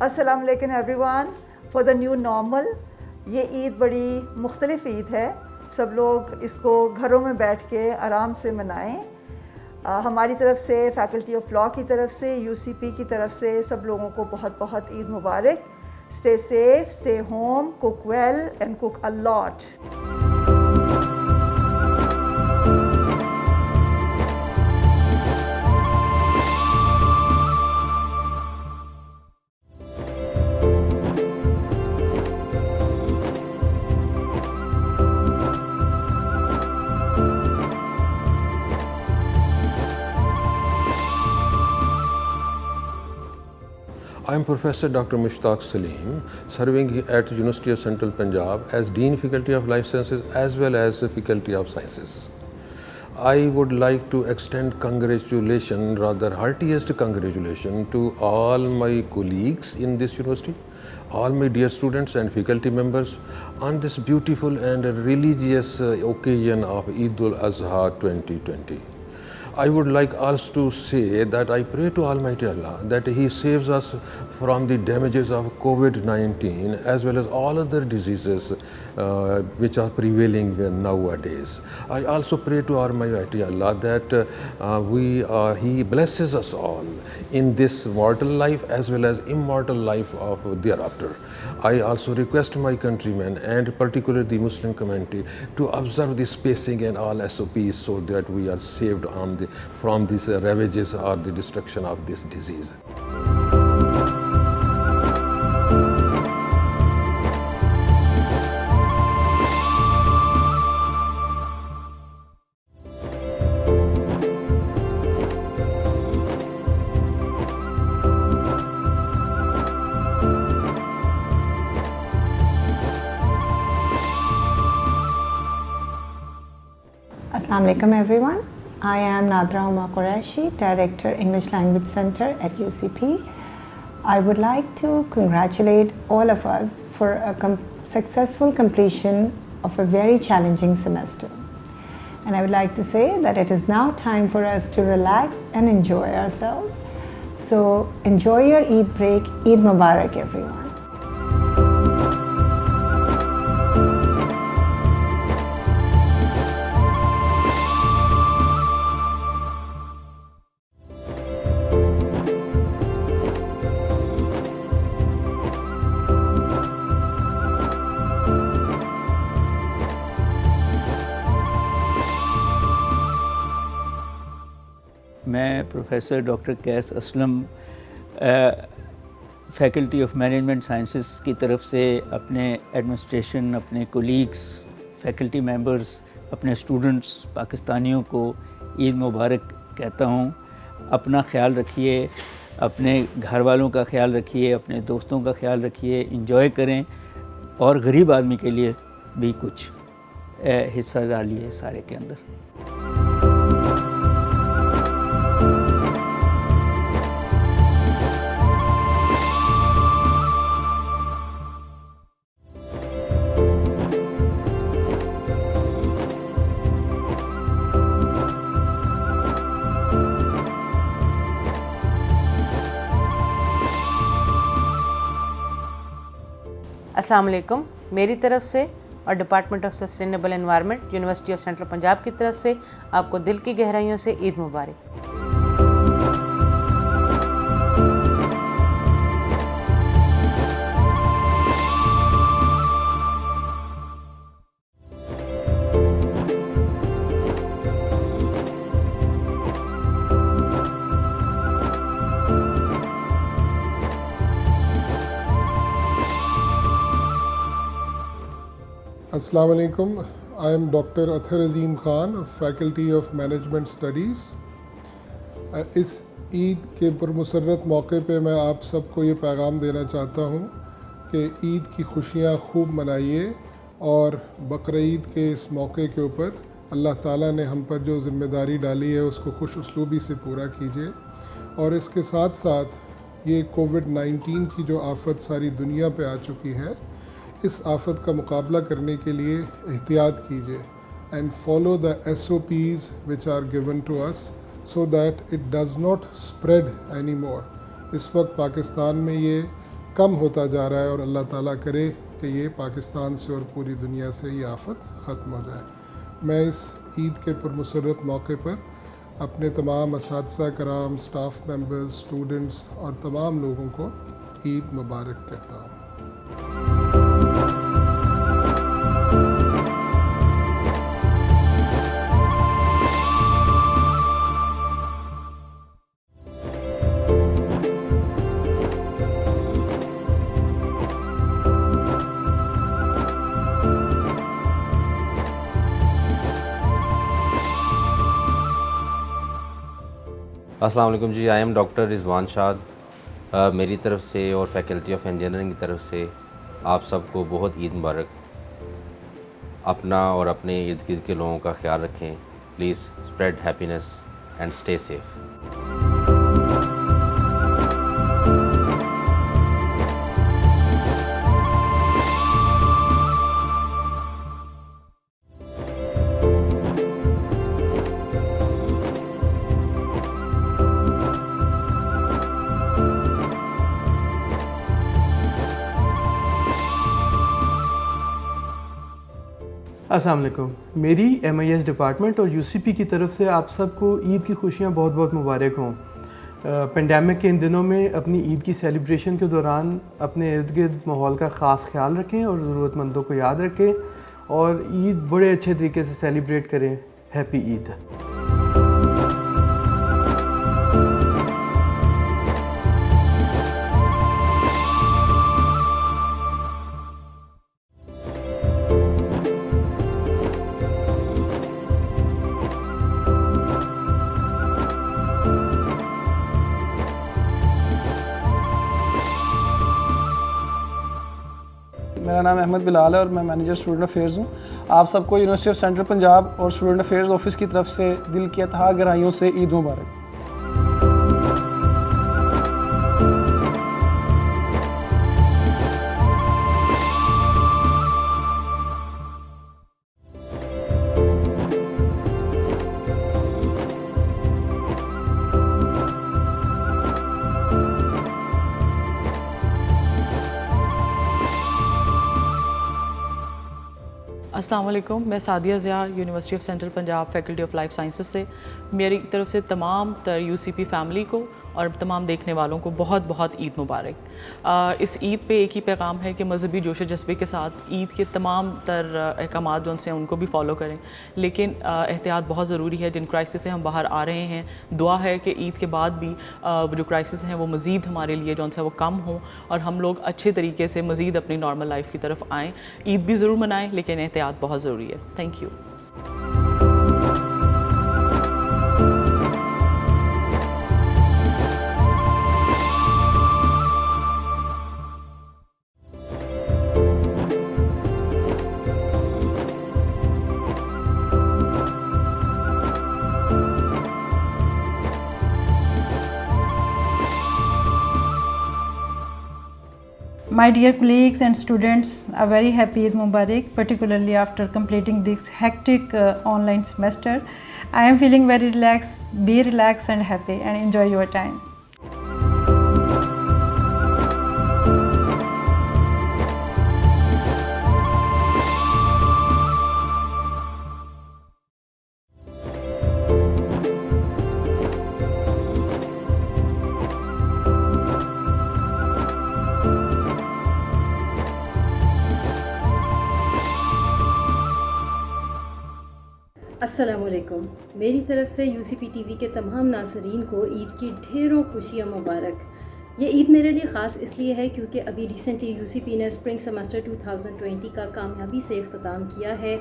अस्सलाम वालेकुम everyone for the new normal. ये ईद बड़ी मुख्तलिफ ईद है, सब लोग इसको घरों में बैठ के आराम से मनाएं। हमारी तरफ से, फैकल्टी ऑफ लॉ की तरफ से, यूसीपी की तरफ से सब लोगों को बहुत बहुत ईद मुबारक। Stay safe, stay home, cook well and cook a lot. I am Professor Dr. Mushtaq Salim, serving at University of Central Punjab as Dean Faculty of Life Sciences as well as the Faculty of Sciences. I would like to extend congratulations, rather heartiest congratulations to all my colleagues in this university, all my dear students and faculty members on this beautiful and religious occasion of Eid al-Azha 2020. I would like also to say that I pray to Almighty Allah that He saves us from the damages of COVID-19 as well as all other diseases which are prevailing nowadays. I also pray to Almighty Allah that He blesses us all in this mortal life as well as immortal life of thereafter. I also request my countrymen and particularly the Muslim community to observe the spacing and all SOPs so that we are saved from these ravages or the destruction of this disease. Assalamu alaikum everyone. I am Nadra Umar Qureshi, Director English Language Center at UCP. I would like to congratulate all of us for a successful completion of a very challenging semester. And I would like to say that it is now time for us to relax and enjoy ourselves. So enjoy your Eid break. Eid Mubarak everyone. मैं professor doctor Qais Aslam faculty of management sciences की तरफ से अपने administration, अपने colleagues, faculty members, अपने students पाकिस्तानियों को ईद मुबारक कहता हूँ। अपना ख्याल रखिए, अपने घर वालों का ख्याल रखिए, अपने दोस्तों का ख्याल रखिए, एंजॉय करें और गरीब आदमी के लिए भी कुछ हिस्सा डालिए सारे के अंदर। अस्सलाम वालेकुम। मेरी तरफ से और department of sustainable environment university of central Punjab की तरफ से आपको दिल की गहराइयों से ईद मुबारक। Assalamu alaikum. I am Dr. Athar Azim Khan of Faculty of Management Studies. इस ईद के पुरमसरत मौके पे मैं आप सबको ये पैगाम देना चाहता हूँ कि ईद की खुशियाँ खूब मनाइए और बकरीद के इस मौके के ऊपर अल्लाह ताला ने हम पर जो ज़िम्मेदारी डाली है उसको खुश उसलूबी से पूरा कीजिए। और इसके साथ साथ ये कोविड-19 की जो आफत सारी दुनिया पे आ चुकी है, इस आफत का मुकाबला करने के लिए एहतियात कीजिए and follow the SOPs which are given to us so that it does not spread anymore. इस वक्त पाकिस्तान में ये कम होता जा रहा है और अल्लाह ताला करे कि ये पाकिस्तान से और पूरी दुनिया से ये आफत ख़त्म हो जाए। मैं इस ईद के पुरमसरत मौके पर अपने तमाम असातिज़ा कराम, स्टाफ मेंबर्स, स्टूडेंट्स और तमाम लोगों को ईद मुबारक कहता हूँ। अस्सलाम वालेकुम जी, आई एम डॉक्टर रिजवान शाद। मेरी तरफ से और फैकल्टी ऑफ इंजीनियरिंग की तरफ से आप सबको बहुत ईद मुबारक। अपना और अपने इर्द गिर्द के लोगों का ख्याल रखें। Please spread happiness and stay safe. अस्सलाम वालेकुम। मेरी MIS डिपार्टमेंट और UCP की तरफ से आप सबको ईद की खुशियाँ बहुत बहुत मुबारक हों। पेंडेमिक के इन दिनों में अपनी ईद की सेलिब्रेशन के दौरान अपने इर्द गिर्द माहौल का ख़ास ख्याल रखें और ज़रूरतमंदों को याद रखें और ईद बड़े अच्छे तरीके से सेलिब्रेट करें। हैप्पी ईद। मेरा नाम अहमद बिलाल है और मैं मैनेजर स्टूडेंट अफेयर्स हूँ। आप सबको यूनिवर्सिटी ऑफ सेंट्रल पंजाब और स्टूडेंट अफेयर्स ऑफिस की तरफ से दिल की अथाह गहराइयों से ईद मुबारक। अस्सलाम वालेकुम। मैं Sadia Zia university of central Punjab faculty of life sciences से मेरी तरफ से तमाम UCP फैमिली को और तमाम देखने वालों को बहुत बहुत ईद मुबारक। इस ईद पे एक ही पैगाम है कि मज़हबी जोश जज्बे के साथ ईद के तमाम तर अहकामात जो उनसे उनको भी फॉलो करें, लेकिन एहतियात बहुत ज़रूरी है। जिन क्राइसिस से हम बाहर आ रहे हैं, दुआ है कि ईद के बाद भी जो क्राइसिस हैं वो मज़ीद हमारे लिए जो उनसे वो कम हों और हम लोग अच्छे तरीके से मज़ीद अपनी नॉर्मल लाइफ की तरफ आएँ। ईद भी ज़रूर मनाएँ, लेकिन एहतियात बहुत ज़रूरी है। Thank you. My dear colleagues and students, a very happy Eid Mubarak, particularly after completing this hectic online semester. I am feeling very relaxed. Be relaxed and happy and enjoy your time. अस्सलामुअलैकुम। मेरी तरफ से UCP TV के तमाम नाज़रीन को ईद की ढेरों खुशियाँ मुबारक। ये ईद मेरे लिए ख़ास इसलिए है क्योंकि अभी रिसेंटली UCP ने स्प्रिंग सेमेस्टर 2020 का कामयाबी से इख्तिताम किया है।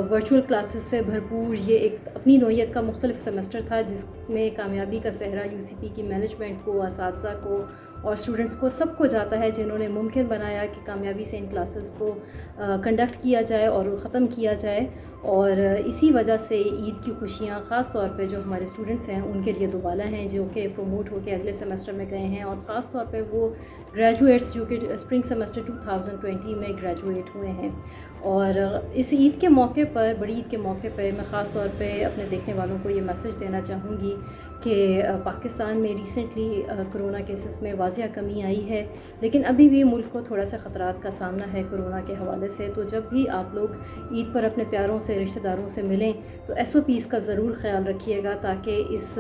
वर्चुअल क्लासेस से भरपूर ये एक अपनी नौइयत का मुख्तलिफ सेमेस्टर था, जिसमें कामयाबी का सहरा UCP की मैनेजमेंट को, असातिज़ा को और स्टूडेंट्स को सबको जाता है, जिन्होंने मुमकिन बनाया कि कामयाबी से इन क्लासेस को कंडक्ट किया जाए और ख़त्म किया जाए। और इसी वजह से ईद की खुशियाँ ख़ास तौर पे जो हमारे स्टूडेंट्स हैं उनके लिए दुबाला हैं, जो कि प्रोमोट होकर अगले सेमेस्टर में गए हैं, और ख़ास तौर पे वो ग्रेजुएट्स जो कि स्प्रिंग सेमेस्टर 2020 में ग्रेजुएट हुए हैं। और इस ईद के मौके पर, बड़ी ईद के मौके पर, मैं ख़ास तौर पे अपने देखने वालों को ये मैसेज देना चाहूँगी कि पाकिस्तान में रिसेंटली कोरोना केसेस में वाज़ वाज़िया कमी आई है, लेकिन अभी भी मुल्क को थोड़ा सा ख़तरात का सामना है कोरोना के हवाले से। तो जब भी आप लोग ईद पर अपने प्यारों से, रिश्तेदारों से मिलें तो SOPs का ज़रूर ख्याल रखिएगा, ताकि इस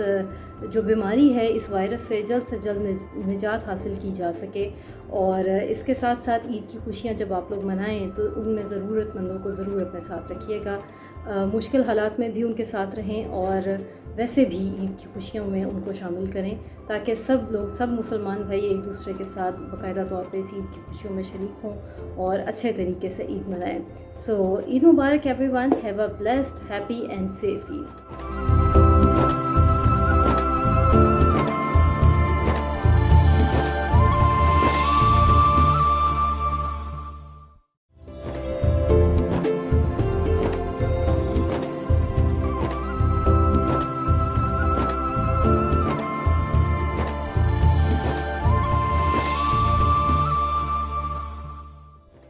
जो बीमारी है, इस वायरस से जल्द निजात हासिल की जा सके। और इसके साथ साथ ईद की खुशियाँ जब आप लोग मनाएं तो उनमें ज़रूरतमंदों को ज़रूर अपने साथ रखिएगा। मुश्किल हालात में भी उनके साथ रहें और वैसे भी ईद की खुशियों में उनको शामिल करें, ताकि सब मुसलमान भाई एक दूसरे के साथ बाकायदा तौर पे इस ईद की खुशियों में शरीक हों और अच्छे तरीके से ईद मनाएं। सो ईद मुबारक everyone, have a blessed, happy and safe Eid.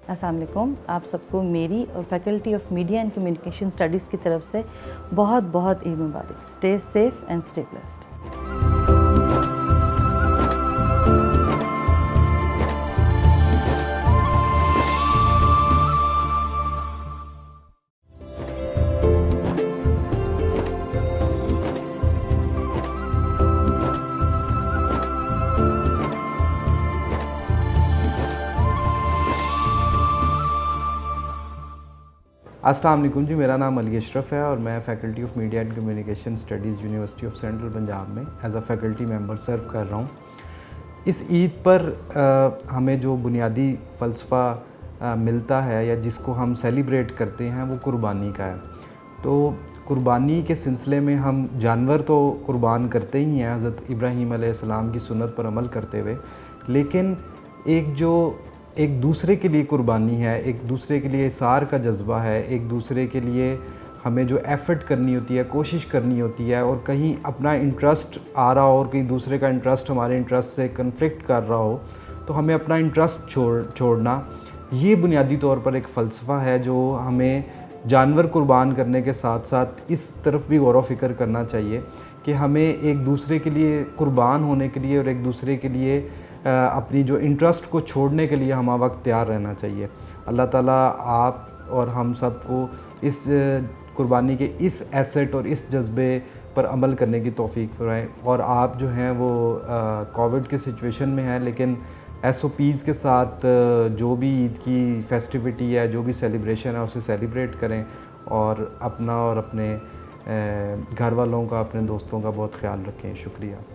अस्सलाम वालेकुम, आप सबको मेरी और faculty of media and communication studies की तरफ से बहुत बहुत ईद मुबारक। Stay safe and stay blessed. अस्सलाम वालेकुम जी, मेरा नाम अली अशरफ है और मैं faculty of media and communication studies university of central Punjab में एज अ फैकल्टी मेंबर सर्व कर रहा हूँ। इस ईद पर हमें जो बुनियादी फ़लसफ़ा मिलता है या जिसको हम सेलिब्रेट करते हैं वो कुर्बानी का है। तो कुर्बानी के सिलसिले में हम जानवर तो कुर्बान करते ही हैं हज़रत इब्राहीम अलैहिस्सलाम की सुन्नत पर अमल करते हुए, लेकिन एक दूसरे के लिए कुर्बानी है, एक दूसरे के लिए इसार का जज्बा है, एक दूसरे के लिए हमें जो एफ़र्ट करनी होती है, कोशिश करनी होती है, और कहीं अपना इंटरेस्ट आ रहा हो और कहीं दूसरे का इंटरेस्ट हमारे इंटरेस्ट से कन्फ्लिक्ट कर रहा हो तो हमें अपना इंटरेस्ट छोड़ना, ये बुनियादी तौर पर एक फ़लसफ़ा है जो हमें जानवर कुर्बान करने के साथ साथ इस तरफ भी गौर व फ़िक्र करना चाहिए कि हमें एक दूसरे के लिए कुर्बान होने के लिए और एक दूसरे के लिए अपनी जो इंटरेस्ट को छोड़ने के लिए हम वक्त तैयार रहना चाहिए। अल्लाह ताला आप और हम सब को इस कुर्बानी के इस एसेट और इस जज्बे पर अमल करने की तौफीक फरमाए। और आप जो हैं वो कोविड के सिचुएशन में हैं, लेकिन SOPs के साथ जो भी ईद की फेस्टिविटी है, जो भी सेलिब्रेशन है, उसे सेलिब्रेट करें और अपना और अपने घर वालों का, अपने दोस्तों का बहुत ख्याल रखें। शुक्रिया।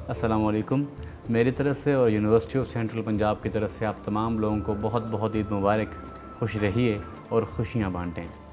अस्सलाम वालेकुम, मेरी तरफ से और यूनिवर्सिटी ऑफ सेंट्रल पंजाब की तरफ से आप तमाम लोगों को बहुत बहुत ईद मुबारक। खुश रहिए और खुशियाँ बांटें।